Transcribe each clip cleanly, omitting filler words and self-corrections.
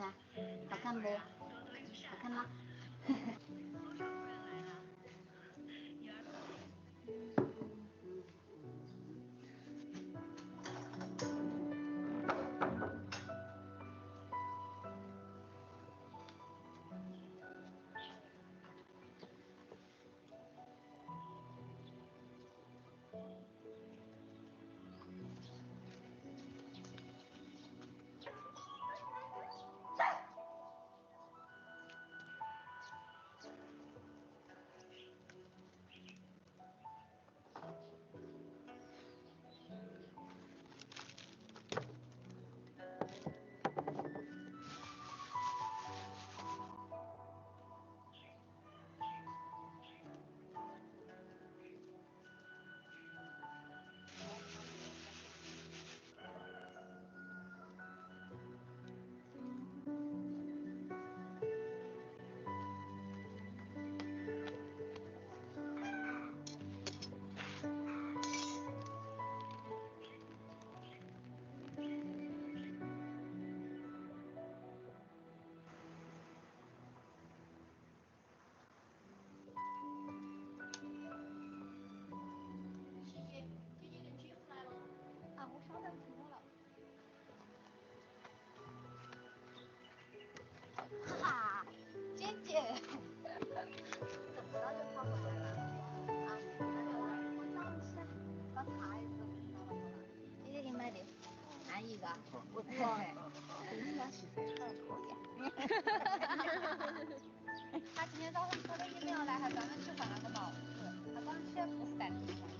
看？好看不？好看吗？他今天早上说的email来，还专门去换了个帽子，他早上起来不是戴这个帽子。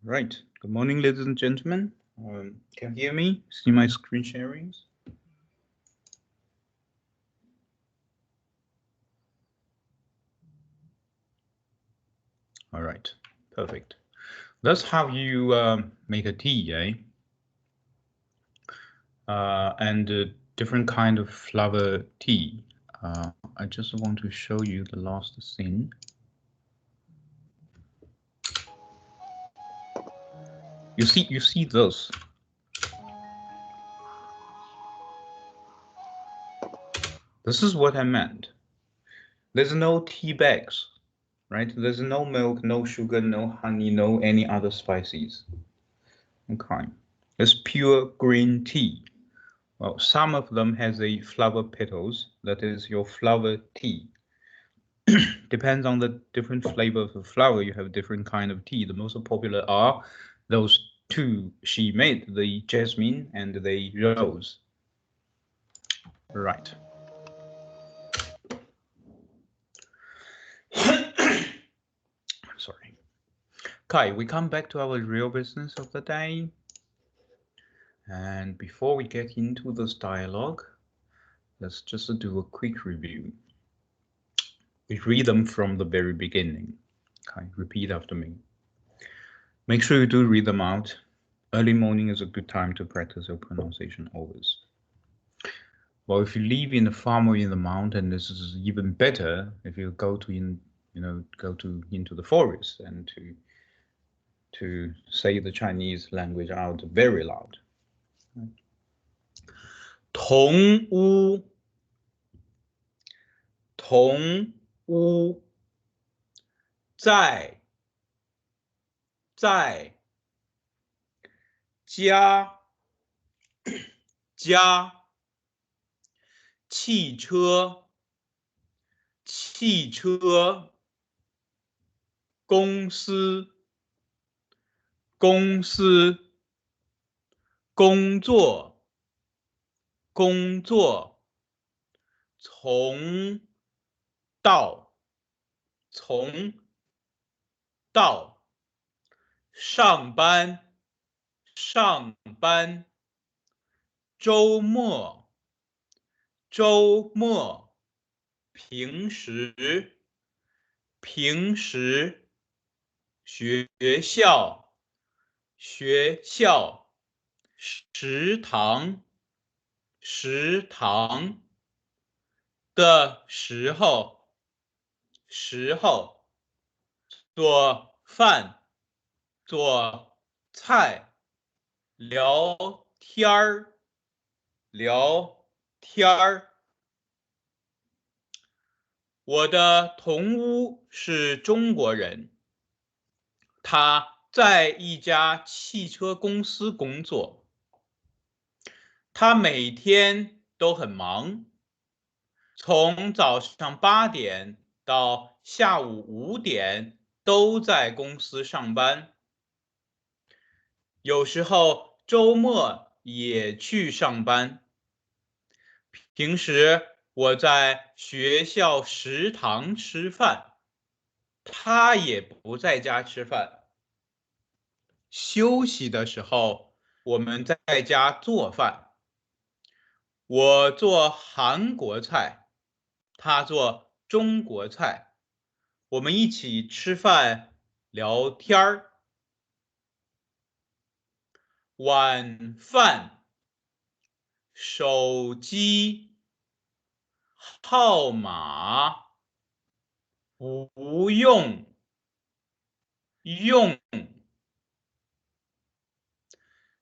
Right. Good morning, ladies and gentlemen. Can you hear me? See my screen sharings? All right. Perfect. That's how you make a tea, eh? And a different kind of flower tea. I just want to show you the last scene. You see this. This is what I meant. There's no tea bags, right? There's no milk, no sugar, no honey, no any other spices. Okay. It's pure green tea. Well, some of them has a flower petals. That is your flower tea. Depends on the different flavor of the flower. You have different kind of tea. The most popular are those two she made, the jasmine and the rose. Right. Sorry. Okay, we come back to our real business of the day. And before we get into this dialogue, let's just do a quick review. We read them from the very beginning. Okay, repeat after me. Make sure you do read them out. Early morning is a good time to practice your pronunciation always. Well, if you live in the farm or in the mountain, this is even better if you go to into the forest and to say the Chinese language out very loud. 同屋同屋，在家汽车公司工作从到上班周末平时学校食堂的时候做饭做菜聊天儿我的同屋是中国人，他在一家汽车公司工作，他每天都很忙，从早上8点到下午5点都在公司上班，有时候周末也去上班。平时我在学校食堂吃饭，他也不在家吃饭。休息的时候，我们在家做饭。我做韩国菜，他做中国菜，我们一起吃饭聊天儿。晚饭手机号码不用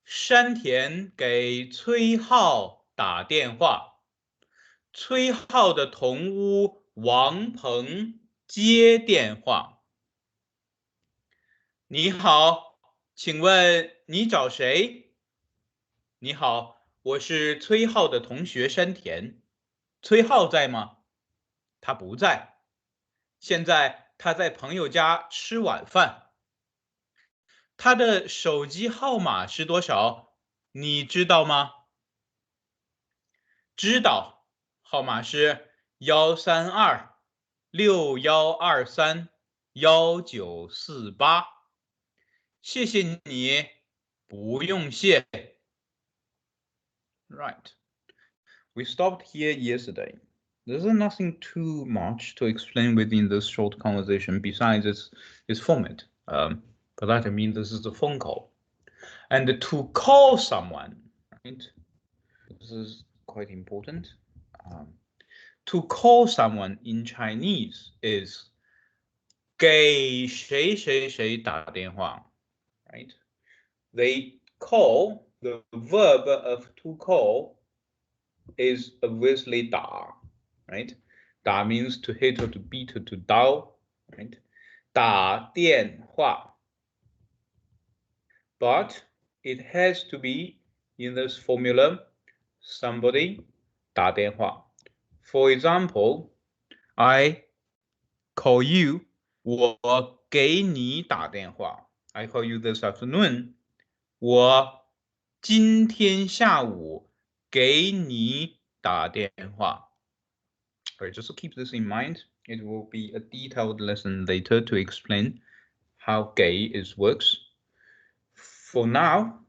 山田给崔浩打电话，崔浩的同屋王鹏接电话。你好，请问你找谁？你好，我是崔浩的同学山田。崔浩在吗？他不在，现在他在朋友家吃晚饭。他的手机号码是多少？你知道吗？知道，号码是13261231948。谢谢你，不用谢。Right. We stopped here yesterday. There's nothing too much to explain within this short conversation besides its format. For that, I mean this is a phone call. And to call someone, right? This is quite important. To call someone in Chinese is 给谁谁谁打电话, right? They call, the verb of to call is obviously 打, right? 打 means to hit or to beat or to dial, right? 打电话. But it has to be in this formula, somebody 打电话. For example, I call you, 我给你打电话. I call you this afternoon, 我今天下午给你打电话. Alright, just to keep this in mind, it will be a detailed lesson later to explain how 给 works. For now,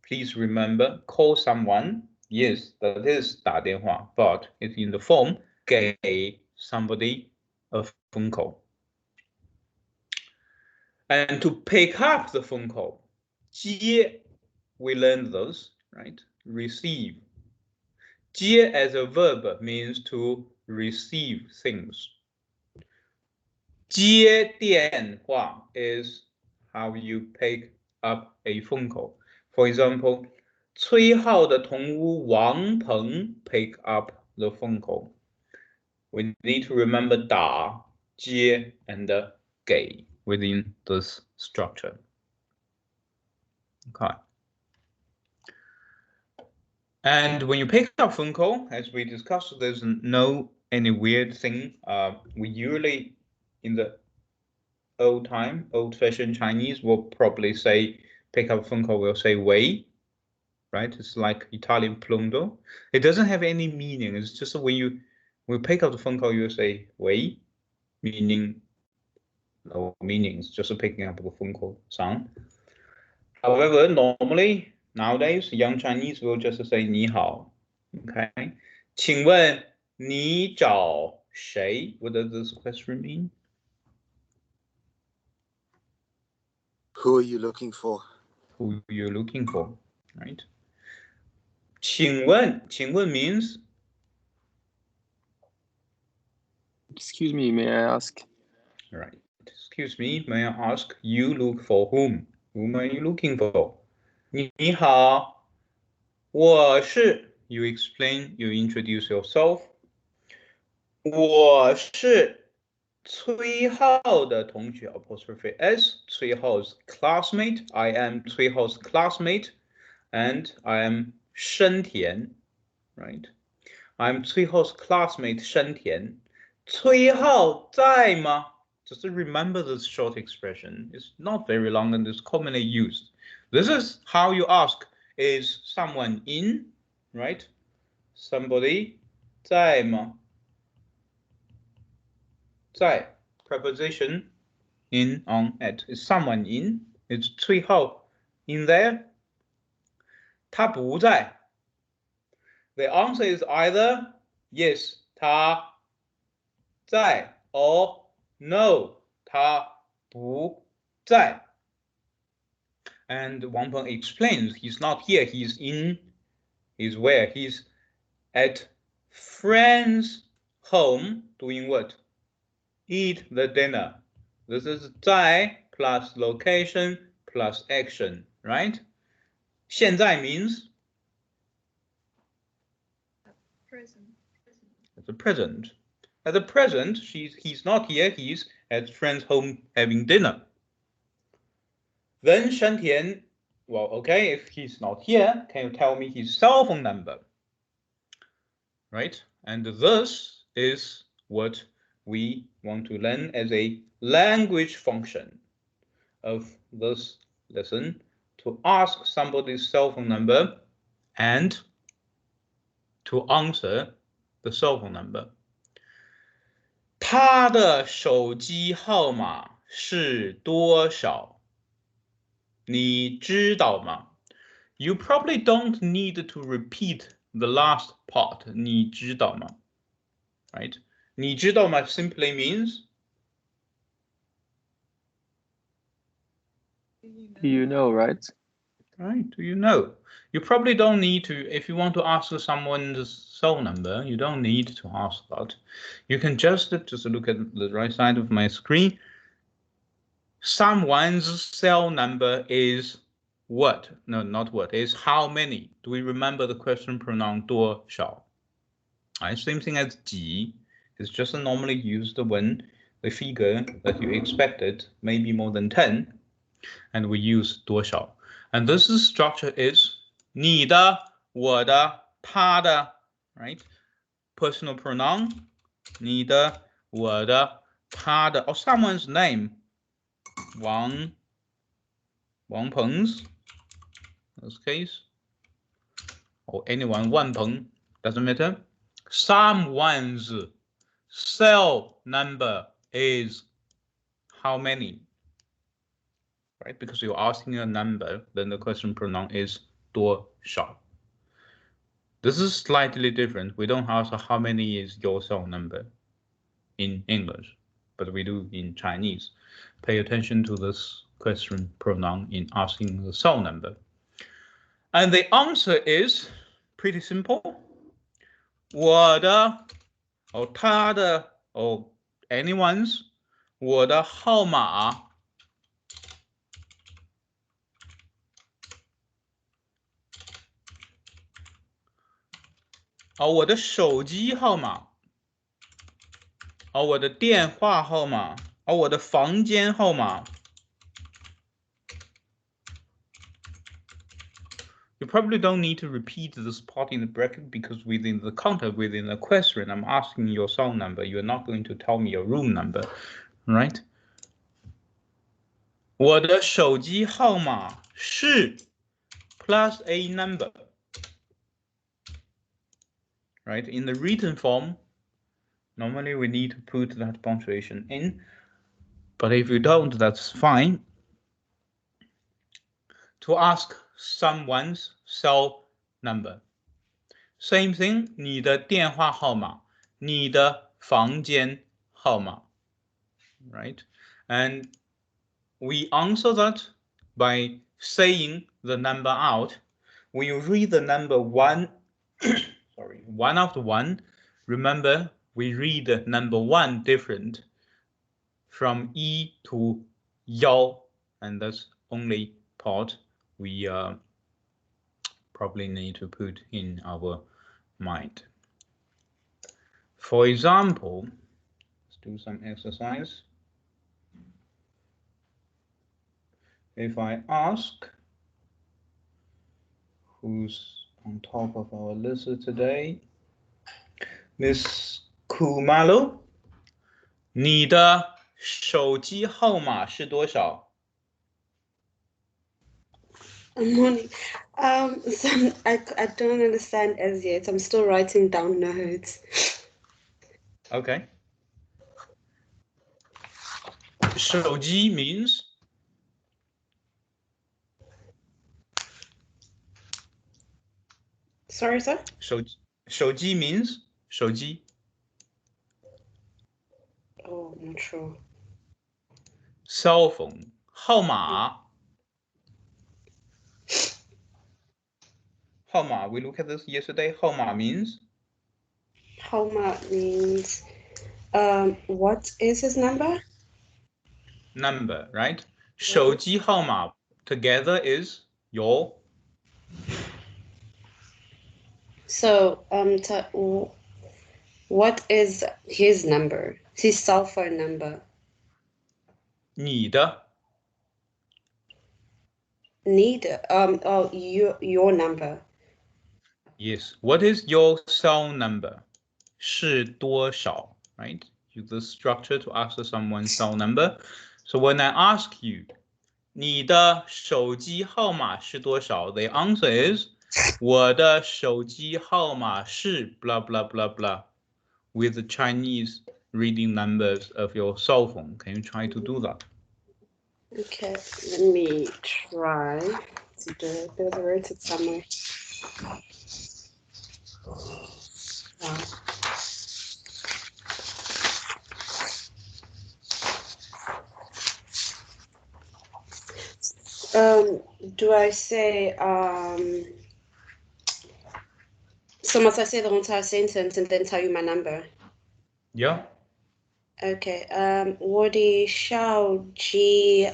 please remember, call someone, yes, that is 打电话, but it's in the form 给 somebody a phone call. And to pick up the phone call, 接, we learned those, right? Receive. 接 as a verb means to receive things. 接电话 is how you pick up a phone call. For example, 崔浩的同屋王鹏 pick up the phone call. we need to remember 打、接 and 给 within this structure. Okay. And when you pick up phone call, as we discussed, there's no any weird thing. We usually, in the old-fashioned Chinese, will probably say, pick up phone call, we'll say 喂, right? It's like Italian pronto. It doesn't have any meaning. It's just when you pick up the phone call, you say 喂, meaning no meanings, just picking up the phone call sound. However, normally, nowadays, young Chinese will just say 你好. Okay. 请问你找谁? What does this question mean? Who are you looking for? Who you're looking for, right? 请问 means? Excuse me, may I ask? Right. Excuse me, may I ask, you look for whom? Whom are you looking for? 你好，我是 you explain, you introduce yourself. 我是崔浩的同学 apostrophe s, 崔浩's classmate. I am 崔浩's classmate, and I am 生田, right? I'm 崔浩's classmate 生田。崔浩在吗? Just remember this short expression. It's not very long and it's commonly used. This is how you ask, is someone in, right? Somebody 在吗? 在 preposition in, on, at. Is someone in? Is 崔浩 in there? 他不在. The answer is either yes, 他在 or no, 他不在. And Wang Peng explains he's not here, he's in, he's where? He's at friend's home doing what? Eat the dinner. This is 在 plus location plus action, right? 现在 means? Present. At the present. At the present, he's not here, he's at friend's home having dinner. Then Shen Tian, well, okay, if he's not here, can you tell me his cell phone number? Right? And this is what we want to learn as a language function of this lesson, to ask somebody's cell phone number and to answer the cell phone number. 他的手机号码是多少？你知道吗？ You probably don't need to repeat the last part. 你知道吗？ Right? 你知道吗 simply means Do you know, right? right? Do you know? You probably don't need to, if you want to ask someone's cell number, you don't need to ask that. You can just look at the right side of my screen. Someone's cell number is what? No, not what. Is how many? Do we remember the question pronoun 多少? Same thing as 几. It's just normally used when the figure that you expected may be more than 10, and we use 多少. And this structure is 你的, 我的, 他的, right? Personal pronoun 你的, 我的, 他的, or someone's name. Wang Peng's, in this case, or anyone, Wang Peng, doesn't matter. Someone's cell number is how many? Right? Because you're asking a number, then the question pronoun is 多少. This is slightly different. We don't ask how many is your cell number in English, but we do in Chinese. Pay attention to this question pronoun in asking the cell number. And the answer is pretty simple. 我的 or 他的 or anyone's 我的号码我的手机号码我的电话号码，我的房间号码。You probably don't need to repeat this part in the bracket because within the content, within the question, I'm asking your cell number. You're not going to tell me your room number, right? 我的手机号码是 plus a number, right? In the written form, normally we need to put that punctuation in, but if you don't, that's fine. To ask someone's cell number. Same thing, 你的电话号码，你的房间号码 right? And we answer that by saying the number out. When you read the number one, one after one, remember we read number one different from 1 to 1, and that's only part we probably need to put in our mind. For example, let's do some exercise. If I ask who's on top of our list today, Miss Kumalo, 你的手机号码是多少？ Morning. So I don't understand as yet. I'm still writing down notes. Okay. 手机 means Sorry, sir? 手机 means 手机 Oh, I'm not sure. cell phone 号码 we look at this yesterday. 号码 means Homa means what is his number? number, right? 手机号码 together is your So what is his number? His cell phone number? 你的 your number. Yes. What is your cell number? 是多少 right? Use the structure to ask someone's cell number. So when I ask you, 你的手机号码是多少? The answer is, 我的手机号码是 blah blah blah blah, with the Chinese reading numbers of your cell phone. Can you try to do that? Okay, let me try to do it. Because I wrote it somewhere. Do I say so must I say the entire sentence and then tell you my number? Yeah. Okay. 我的手机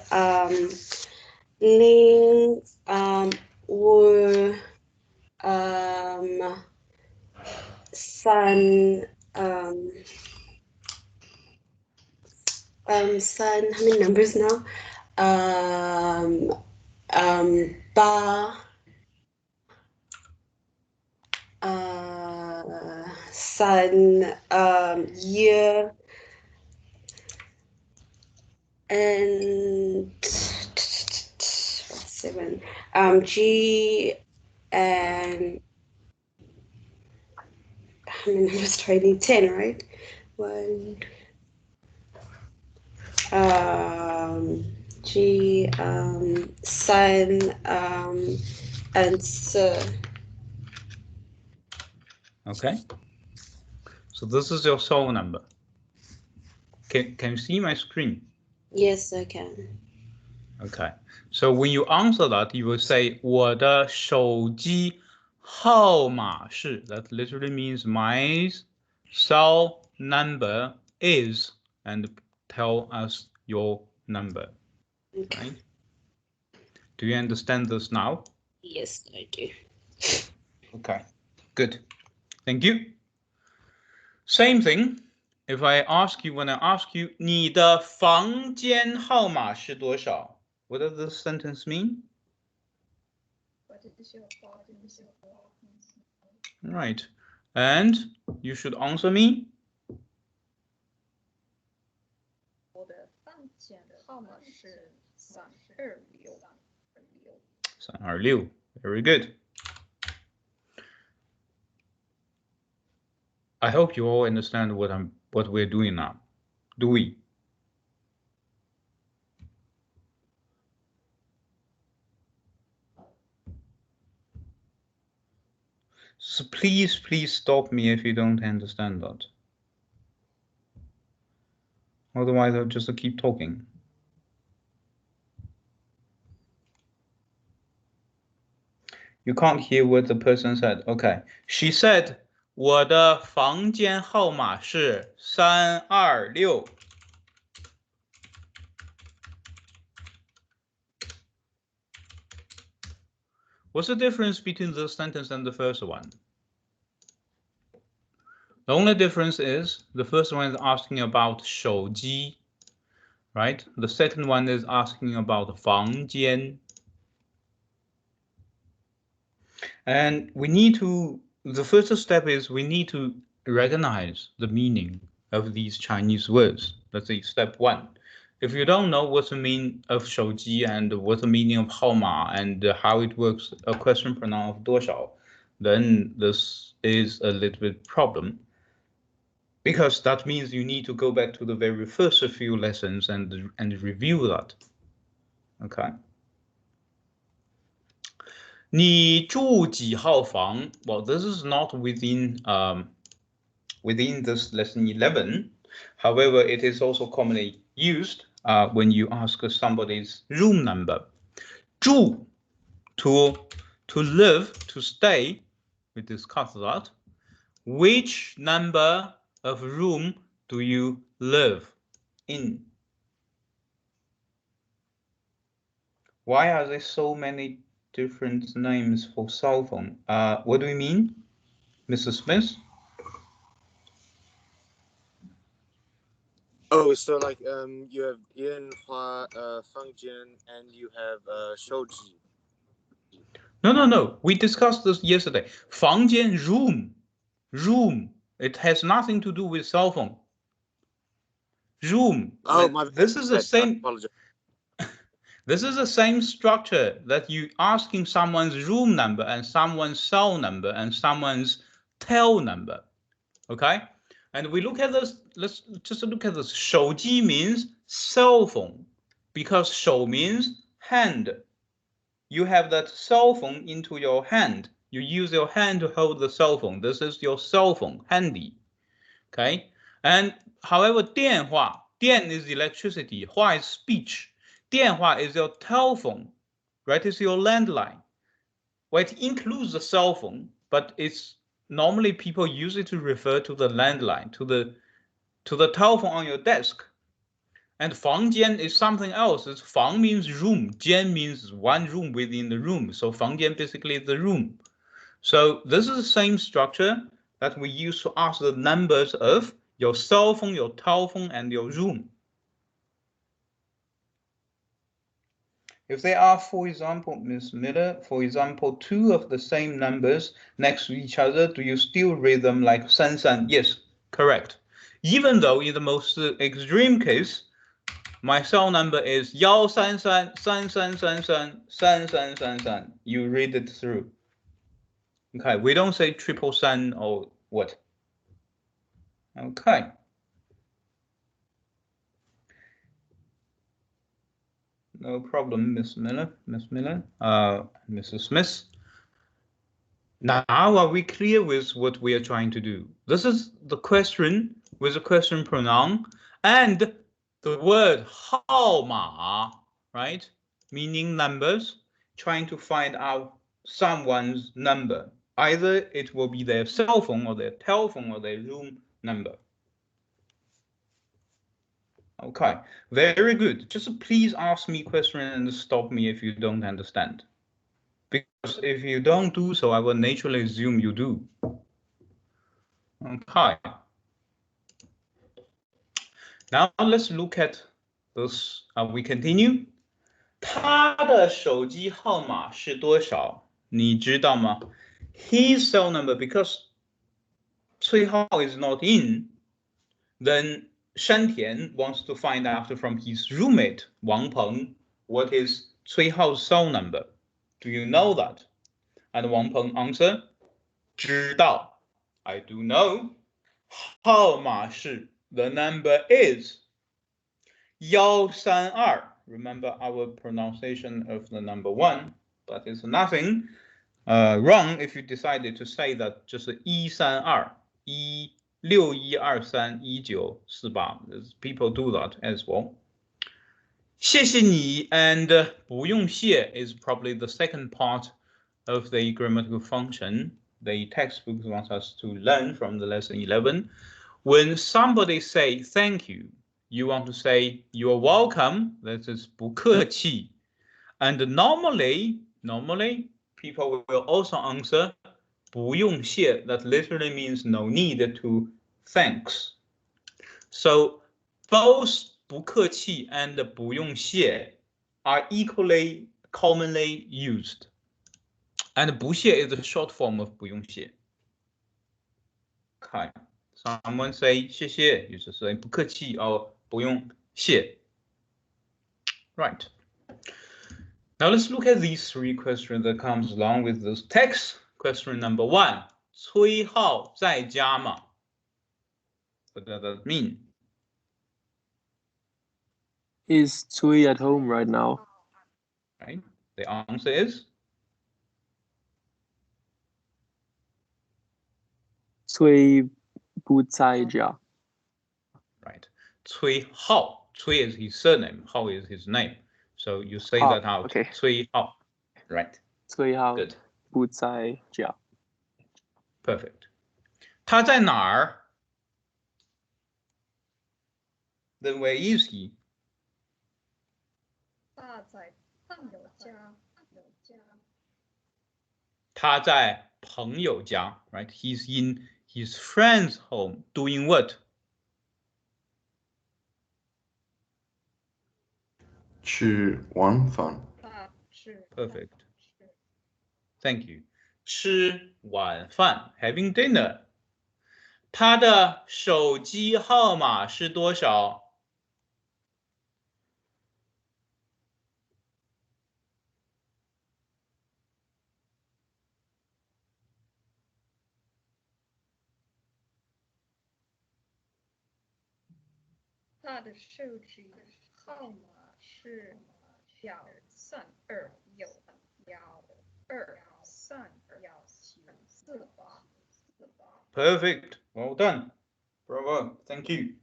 零五三how many numbers now? 八三一 and 7 G and how many numbers do I need? 10, right? 1 G sun and sir. Okay. So this is your cell number. Can you see my screen? Yes, I can. Okay. So when you answer that, you will say 我的手机号码是 that literally means my cell number is and tell us your number. Okay. Right? Do you understand this now? Yes, I do. Okay. Good. Thank you. Same thing. If I ask you, when I ask you, 你的房间号码是多少? What does this sentence mean? Right. And you should answer me. 我的房间号码是326。326. Very good. I hope you all understand what we're doing now. Do we? So please stop me if you don't understand that. Otherwise, I'll just keep talking. You can't hear what the person said. Okay. She said, 我的房间号码是326. What's the difference between this sentence and the first one? The only difference is the first one is asking about 手机, right? The second one is asking about 房间. And we need to, the first step is we need to recognize the meaning of these Chinese words. Let's say step 1. If you don't know what's the meaning of 手机 and what's the meaning of 号码 and how it works, a question pronoun of 多少, then this is a little bit problem. Because that means you need to go back to the very first few lessons and review that. Okay. 你住几号房? Well, this is not within this lesson 11. However, it is also commonly used when you ask somebody's room number. 住, to live, to stay. We discussed that. Which number of room do you live in? Why are there so many different names for cell phone? What do you mean, Mrs. Smith? Oh, so like you have Yanhua, Fangjian, and you have Shouji. No. We discussed this yesterday. 房间 room. It has nothing to do with cell phone. Room. Oh, my bad. This is the same. I apologize. This is the same structure that you asking someone's room number and someone's cell number and someone's tel number. Okay? And we look at this, let's just look at this. 手机 means cell phone because 手 means hand. You have that cell phone into your hand. You use your hand to hold the cell phone. This is your cell phone, handy. Okay? And however, 电话, 电 is electricity, 话 is speech. 电话 is your telephone, right? It's your landline. Well, it includes the cell phone, but it's normally people use it to refer to the landline, to the telephone on your desk. And 房间 is something else. It's 房 means room, 间 means one room within the room. So 房间 basically is the room. So this is the same structure that we use to ask the numbers of your cell phone, your telephone, and your room. If they are, for example, Ms. Miller, for example, two of the same numbers next to each other, do you still read them like 33? Yes, correct. Even though in the most extreme case, my cell number is 133333333. You read it through. Okay, we don't say 333 or what. Okay. No problem, Miss Miller, Mrs. Smith. Now are we clear with what we are trying to do? This is the question with a question pronoun and the word 号码, right? Meaning numbers, trying to find out someone's number. Either it will be their cell phone or their telephone or their room number. Okay, very good. Just please ask me questions and stop me if you don't understand. Because if you don't do so, I will naturally assume you do. Okay. Now let's look at those. We continue. 他的手机号码是多少？你知道吗？ His cell number, because 崔浩 is not in, then Shan Tian wants to find out from his roommate Wang Peng what is Cui Hao's cell number. Do you know that? And Wang Peng answer, 知道 I do know. 号码是 the number is 132. Remember our pronunciation of the number 1, but it's nothing wrong if you decided to say that 就是132 161231948. People do that as well. 谢谢你 and 不用谢 is probably the second part of the grammatical function the textbook wants us to learn from the lesson 11. When somebody say thank you, you want to say you're welcome. That is 不客气. And normally people will also answer 不用谢. That literally means no need to thanks. So both 不客气 and 不用谢 are equally commonly used. And 不谢 is a short form of 不用谢. Okay. Someone say 谢谢, you just say 不客气 or 不用谢. Right. Now let's look at these 3 questions that comes along with this text. Question number 1. 崔浩在家吗? What does that mean? Is Cui at home right now? Right. The answer is? Cui 不在家. Right. Cui Hao. Cui is his surname. Hao is his name. So you say that out. Okay. Cui Hao. Right. Cui Hao Good. 不在家. Perfect. 他在哪儿? Then where is he? 他在朋友家。他在朋友家. Right. He's in his friend's home. Doing what? 吃晚饭. Perfect. Thank you. 吃晚饭 having dinner. 他的手机号码是多少?他的手机号码是13212317488. Perfect. Well done. Bravo. Thank you.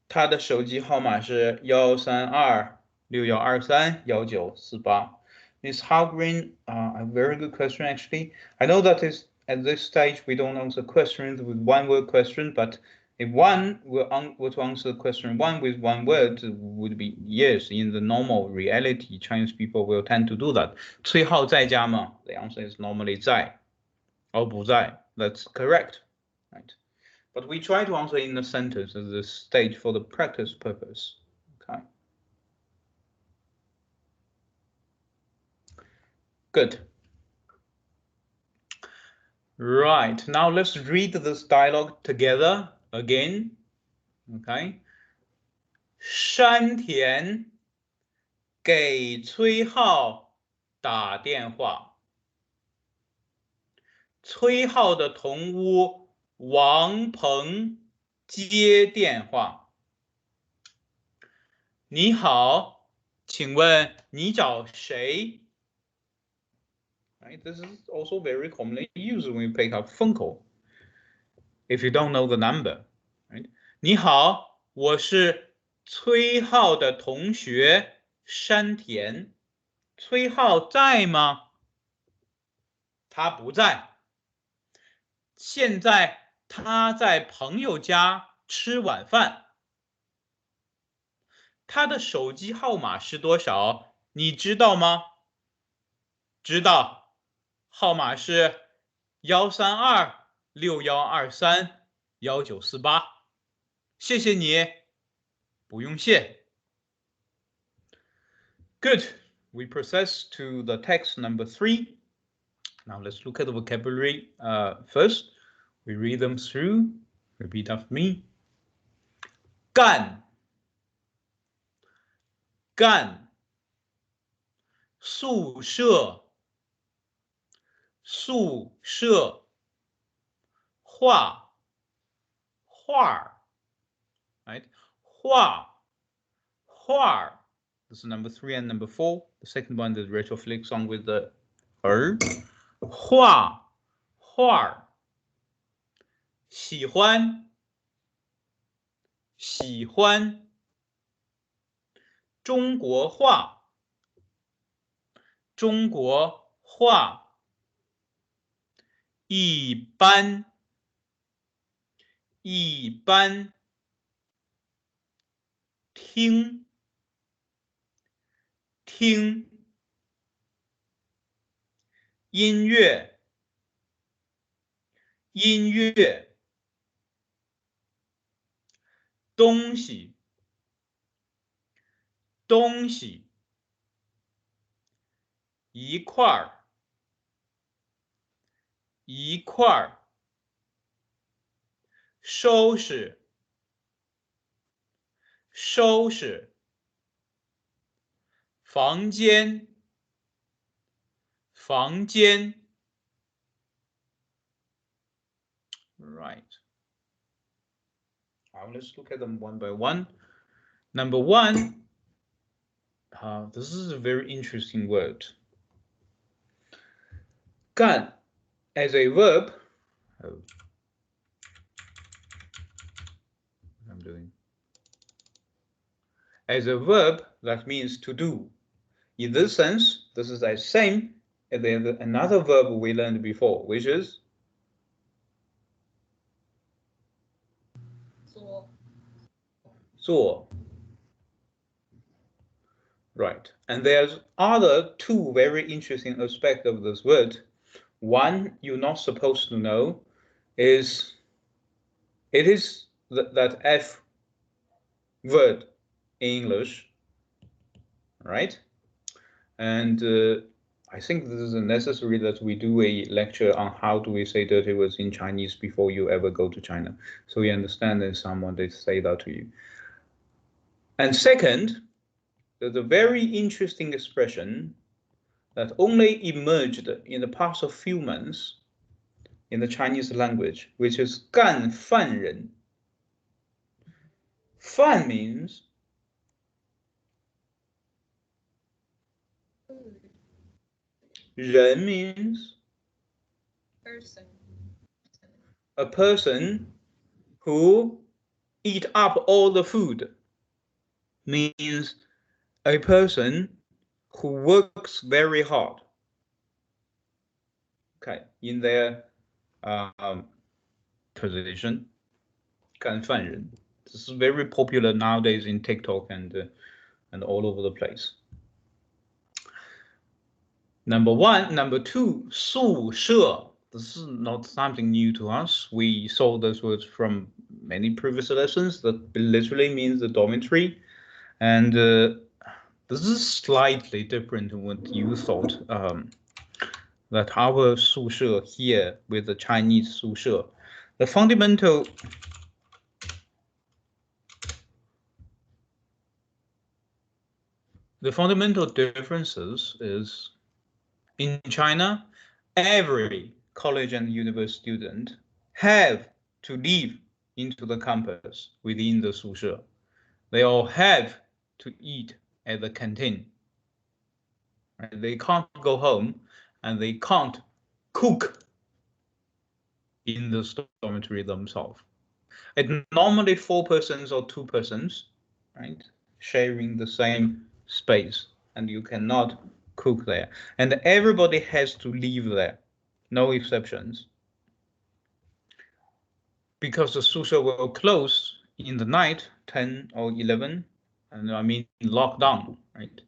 他的手机号码是13261231948. Miss Halgren, a very good question actually. I know that is at this stage we don't answer questions with one-word question, but if one were to answer question 1 with 1 word, would be yes. In the normal reality, Chinese people will tend to do that. 崔浩在家吗? The answer is normally 在 or 不在. That's correct, right? But we try to answer in a sentence at this stage for the practice purpose. Okay. Good. Right. Now let's read this dialogue together again. Okay. 山田给崔浩打电话。崔浩的同屋王鹏接电话。你好，请问你找谁？ Right, this is also very commonly used when you pick up phone call. If you don't know the number, right? 你好，我是崔浩的同学山田。崔浩在吗？他不在。现在他在朋友家吃晚饭。他的手机号码是多少？你知道吗？知道。号码是13261231948。谢谢你，不用谢。Good. We process to the text number 3. Now let's look at the vocabulary first. We read them through. Repeat after me. 干，干，宿舍，宿舍，画，画 right? 画，画 This is number 3 and number 4. The second one, the retroflex song with the 画，画，喜欢，喜欢，中国话，中国话，一般，一般，听，听，音乐，音乐，东西，东西，一块儿，一块儿，收拾，收拾，房间，房间。Right. Now let's look at them one by one. Number 1, this is a very interesting word. 干 as a verb. I'm doing. As a verb, that means to do. In this sense, this is the same as another verb we learned before, which is 做. Right. And there's other 2 very interesting aspects of this word. One you're not supposed to know is it is that F word in English, right? And I think this is necessary that we do a lecture on how do we say dirty words in Chinese before you ever go to China, so you understand that someone they say that to you. And second, there's a very interesting expression that only emerged in the past few months in the Chinese language, which is 干饭人. 饭 means人 means person. a person who eat up all the food, means a person who works very hard. Okay, in their position, 干饭人. This is very popular nowadays in TikTok and all over the place. Number 1, number 2, 宿舍. This is not something new to us. We saw those words from many previous lessons. That literally means the dormitory, and this is slightly different to what you thought. That our 宿舍 here with the Chinese 宿舍, the fundamental differences is in China, every college and university student have to live into the campus within the 宿舍. They all have to eat at the canteen. Right? They can't go home and they can't cook in the dormitory themselves. It's normally 4 persons or 2 persons, right, sharing the same space, and you cannot cook there. And everybody has to live there, no exceptions. Because the 宿舍 will close in the night, 10 or 11, and I mean lockdown, right?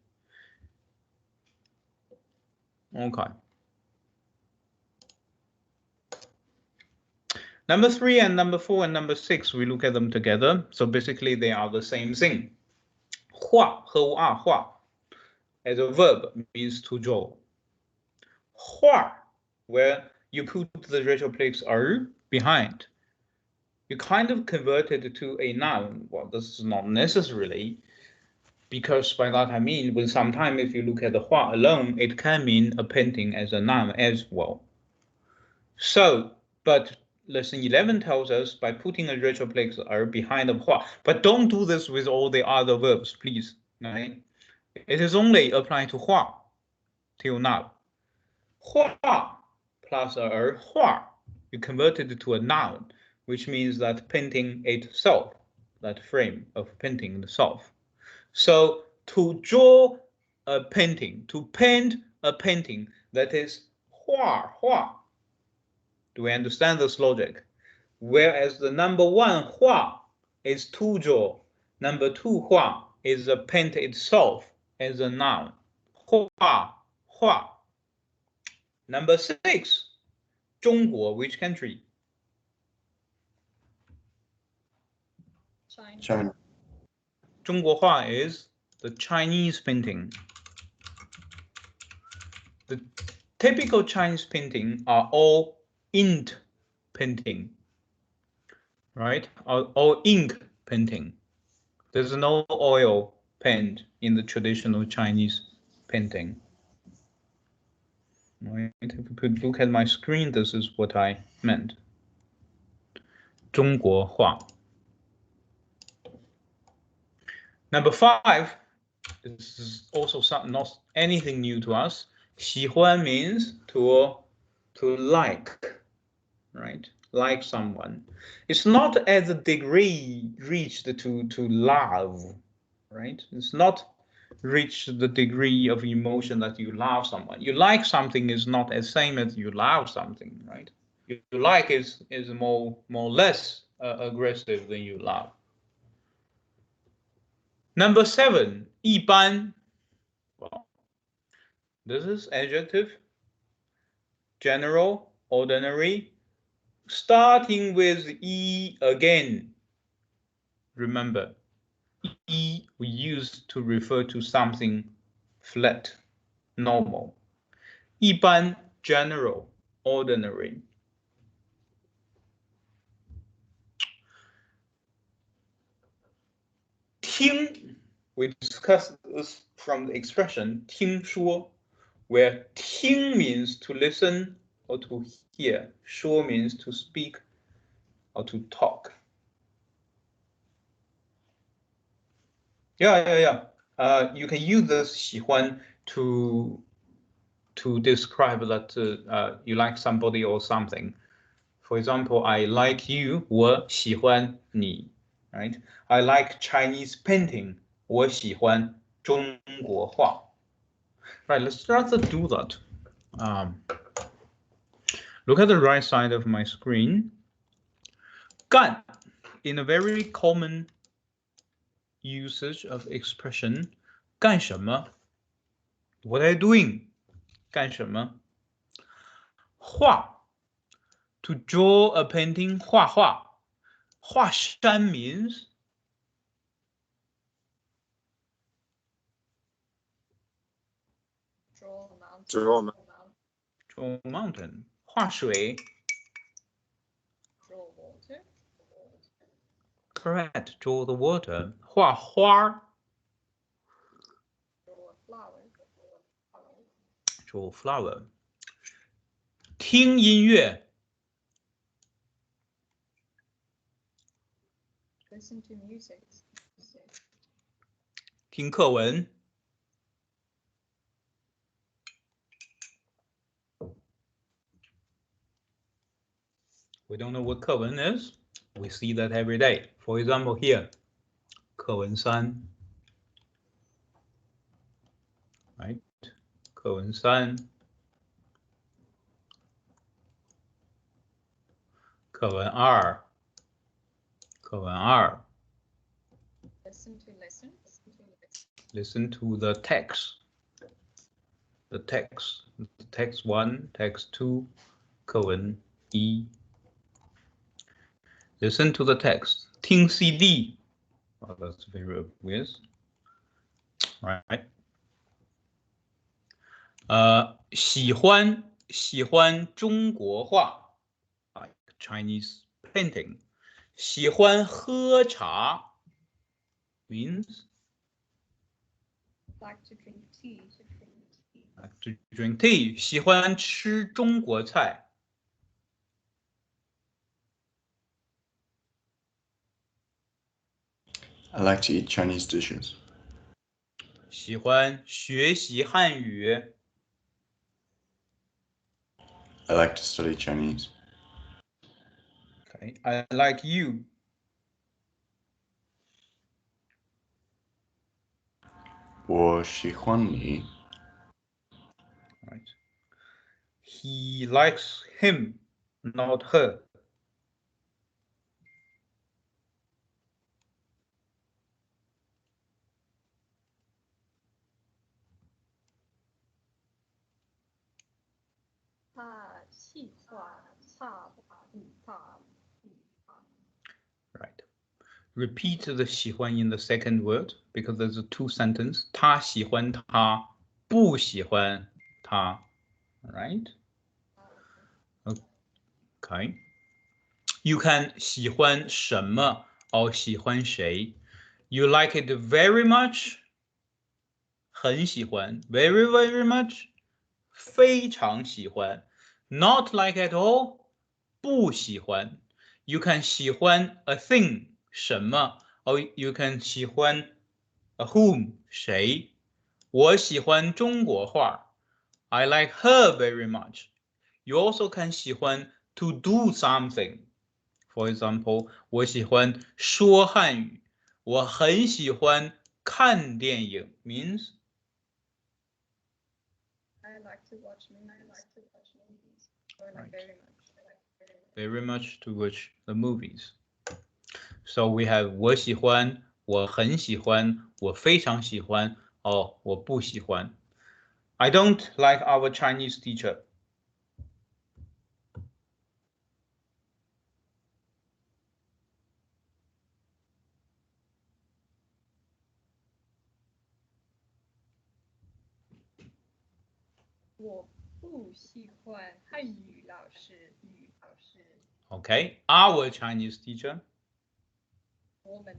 Okay. Number 3 and number 4 and number 6, we look at them together. So basically they are the same thing. 画和画 as a verb means to draw. 画, where you put the retroflex er behind. You kind of convert it to a noun. Well, this is not necessarily, because by that I mean, when sometimes if you look at the hua alone, it can mean a painting as a noun as well. So, but lesson 11 tells us by putting a retroflex er behind the hua, but don't do this with all the other verbs, please. Right? It is only applying to hua till now. Hua plus er hua, you convert it to a noun, which means that painting itself, that frame of painting itself. So to draw a painting, to paint a painting, that is hua. Do we understand this logic? Whereas the number 1 hua is to draw, number 2 hua is the paint itself as a noun. Hua. Number 6, 中国, which country? China. 中国画 is the Chinese painting. The typical Chinese painting are all ink painting, right? All ink painting. There's no oil paint in the traditional Chinese painting. Right? If you could look at my screen, this is what I meant. 中国画. Number 5, this is also not anything new to us. 喜欢 means to like, right? Like someone. It's not as a degree reached to love, right? It's not reached the degree of emotion that you love someone. You like something is not as same as you love something, right? You like is more less aggressive than you love. Number 7, 一般. Well, this is adjective, general, ordinary, starting with e again. Remember, e we use to refer to something flat, normal. 一般, general, ordinary. Ting, we discussed this from the expression 听说, where 听 means to listen or to hear, 说 means to speak or to talk. Yeah. You can use this 喜欢 to describe that you like somebody or something. For example, I like you, 我喜欢你, right? I like Chinese painting, 我喜欢中国画. Right, let's start to do that. Look at the right side of my screen. 干, in a very common usage of expression, 干什么? What are you doing? 干什么? 画, to draw a painting, 画画. 画山 means draw mountain. 画水. Correct, draw the water. 画花. Draw flower. 听音乐. Listen to music. 听课文. We don't know what 课文 is. We see that every day. For example, here, 课文3. Right? 课文3. 课文2. 课文2. Listen to the text. The text 1, text 2, 课文1. Listen to the text. 听 CD. Well, that's very obvious. Right. 喜欢中国画 like Chinese painting. 喜欢喝茶 means Like to drink tea. like to drink tea. 喜欢吃中国菜 I like to eat Chinese dishes. 喜欢学习汉语 I like to study Chinese. Okay. I like you. 我喜欢你 Right. He likes him, not her. 他喜欢他。 Right. Repeat the 喜欢 in the second word because there's a two sentence. 他喜欢他，不喜欢他。Right? Okay. You can 喜欢什么 or 喜欢谁。You like it very much? 很喜欢 very, very much? 非常喜欢 not like at all? 不喜欢 You can 喜欢 a thing 什么 or you can 喜欢 a whom 谁我喜欢中国画 I like her very much. You also can 喜欢 to do something. For example, 我喜欢说汉语我很喜欢看电影 means I like to watch movies. I like Right. very much. Very much to watch the movies. So we have 我喜欢我很喜欢我非常喜欢我不喜欢 I don't like our Chinese teacher. 我不喜欢汉语老师。 Okay, our Chinese teacher. 我们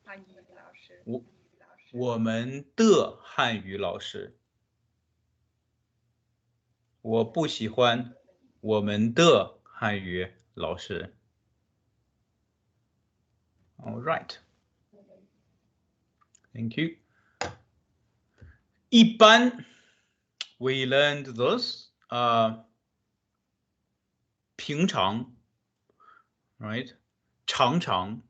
汉语老师。我们的汉语老师我不喜欢我们的汉语老师 All right. Thank you. 一般 we learned this 平常 right 常常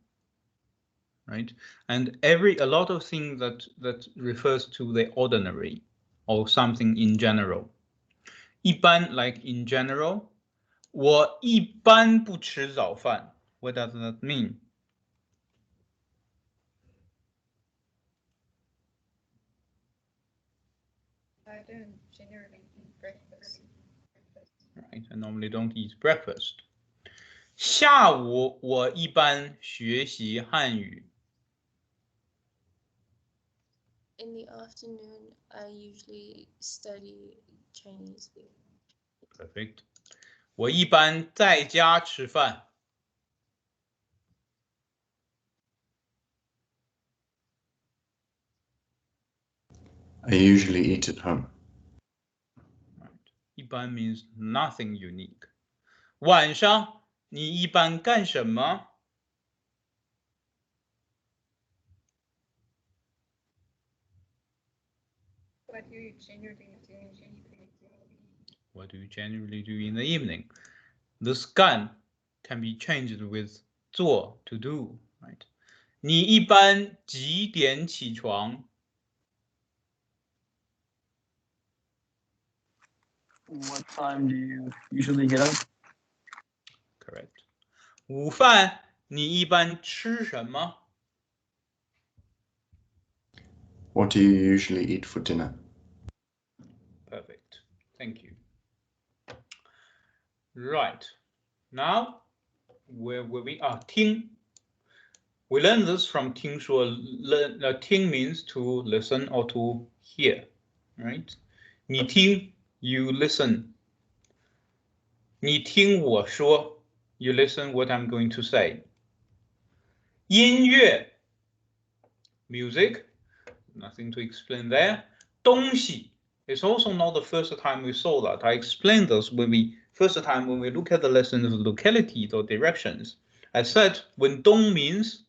right and a lot of things that refers to the ordinary or something in general 一般 like in general 我一般不吃早饭 what does that mean I don't generally eat breakfast. right I normally don't eat breakfast 下午我一般学习汉语 In the afternoon, I usually study Chinese. Perfect. 我一般在家吃饭 I usually eat at home. 一般 means nothing unique. 晚上你一般干什么 What do you generally do in the evening? What do you generally do in the evening? This 干 can be changed with 做 to do, right? 你一般几点起床 What time do you usually get up? Correct. 午饭你一般吃什么 What do you usually eat for dinner? Perfect. Thank you. Right. Now, where we are 听. We learn this from 听说.听 means to listen or to hear, right? 你听 you listen. 你听我说 you listen what I'm going to say. 音乐 music, nothing to explain there. 东西 it's also not the first time we saw that. I explained this when we look at the lessons of localities or directions. I said when 东 means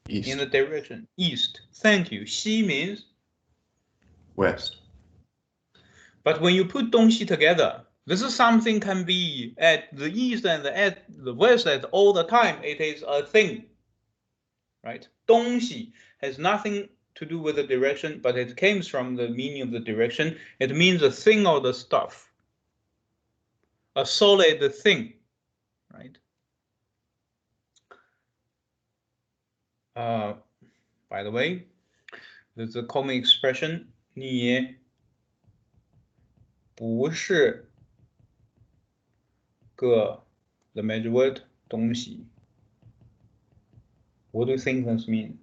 East. in the direction east. Thank you. 西 means West. but when you put 东西 together, this is something can be at the east and at the west at all the time. It is a thing, right? 东西 has nothing to do with the direction, but it comes from the meaning of the direction. It means a thing or the stuff, a solid thing, right? By the way, there's a common expression, 你不是个 the measure word 东西. What do you think this means?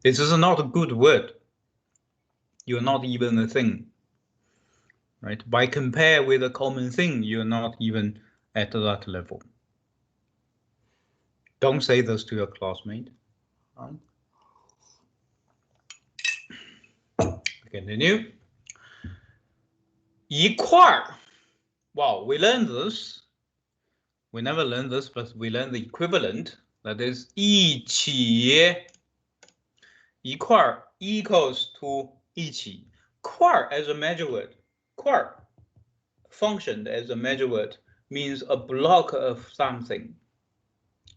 This is not a good word. You're not even a thing, right? By compare with a common thing, you're not even at that level. Don't say this to your classmate. Continue. 一块儿. Wow, we learned this. We never learned this, but we learned the equivalent. That is 一起. 一块儿 equals to 一起. 块儿 as a measure word. 块儿 functioned as a measure word means a block of something.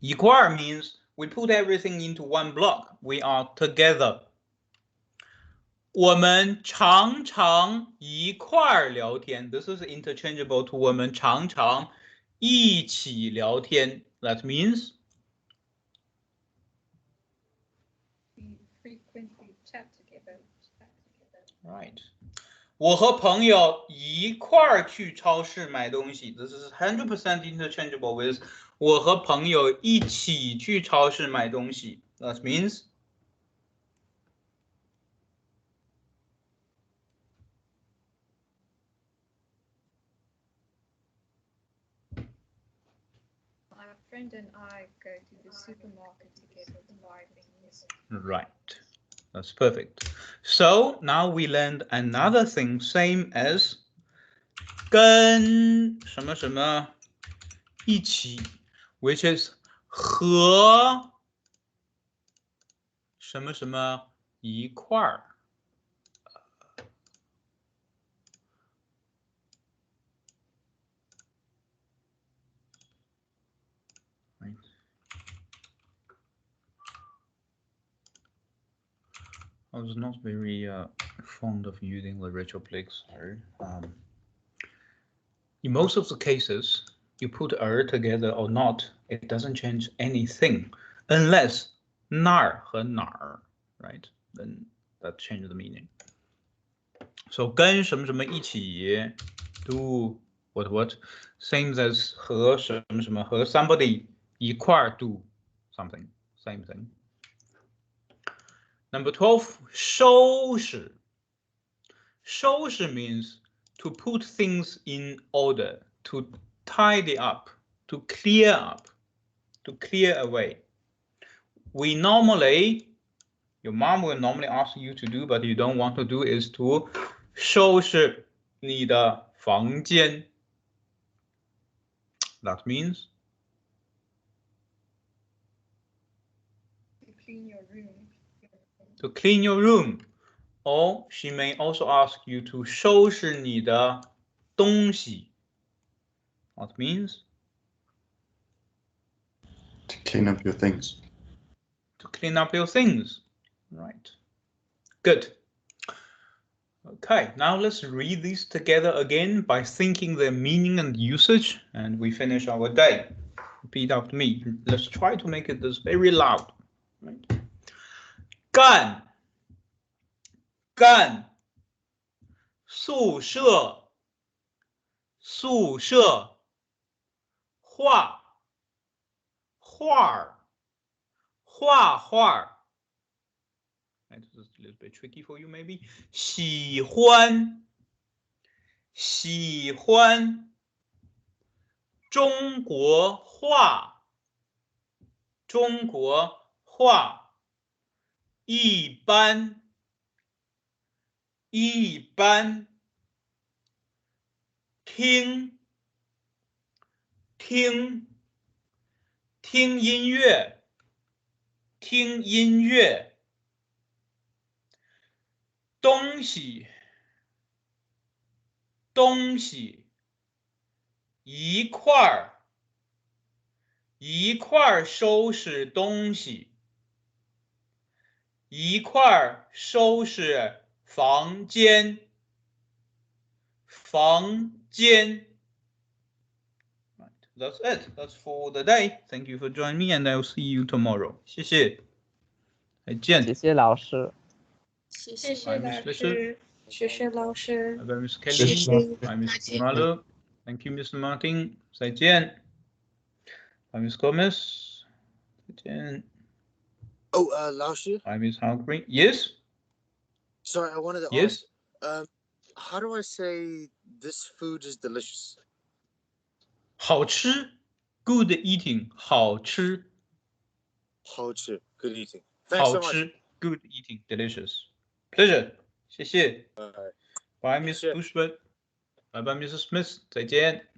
一块儿 means we put everything into one block. We are together. 我们常常一块儿聊天. This is interchangeable to 我们常常一起聊天. That means We frequently chat together. right. 我和朋友一块儿去超市买东西. This is 100% interchangeable with 我和朋友一起去超市买东西. That means My friend and I go to the supermarket together to buy things. right. That's perfect. So now we learned another thing, same as 跟什么什么一起, which is 和什么什么一块儿. Right. I was not very fond of using the retroflex. In most of the cases, you put together or not, it doesn't change anything unless 那儿和哪儿, right? Then that changes the meaning. So 跟什么什么一起 do what? Same as 和什么什么和 somebody 一块儿 do something. Same thing. Number 12, 收拾. 收拾 means to put things in order, to tidy up, to clear away. We normally, your mom will normally ask you to do, but you don't want to do, is to 收拾你的房间. That means To clean your room. to clean your room. Or she may also ask you to 收拾你的东西. What means? To clean up your things. to clean up your things. Right. Good. Okay, now let's read these together again by thinking their meaning and usage, and we finish our day. Repeat after me. Let's try to make it this very loud. Right. 干，干，宿舍，宿舍，画，画，画画。Right, this is a little bit tricky for you, maybe. 喜欢，喜欢，中国话，中国话，一般，一般，听，听，听音乐，听音乐。东西，东西，一块儿，一块儿收拾东西，一块儿收拾房间，房间。Right, that's it. That's for the day. Thank you for joining me, and I'll see you tomorrow. 谢谢，再见。谢谢老师。谢谢谢。谢老师，谢谢老师， Bye bye, Miss 谢 Kelly. 谢。 Bye, Mr. Malu. Thank you, Mr. Martin. 再见。Bye, Miss Gomez. 再见。 Oh, 老师. Bye, Miss Hungry. Yes. Sorry, I wanted to Yes. ask. How do I say this food is delicious? 好吃 ，good eating， 好吃，好吃 good eating. Thanks 好 so much. 吃 ，good eating delicious pleasure， 谢谢。Bye, Miss 谢谢。 Bushman。Bye bye, Mrs. Smith. 再见。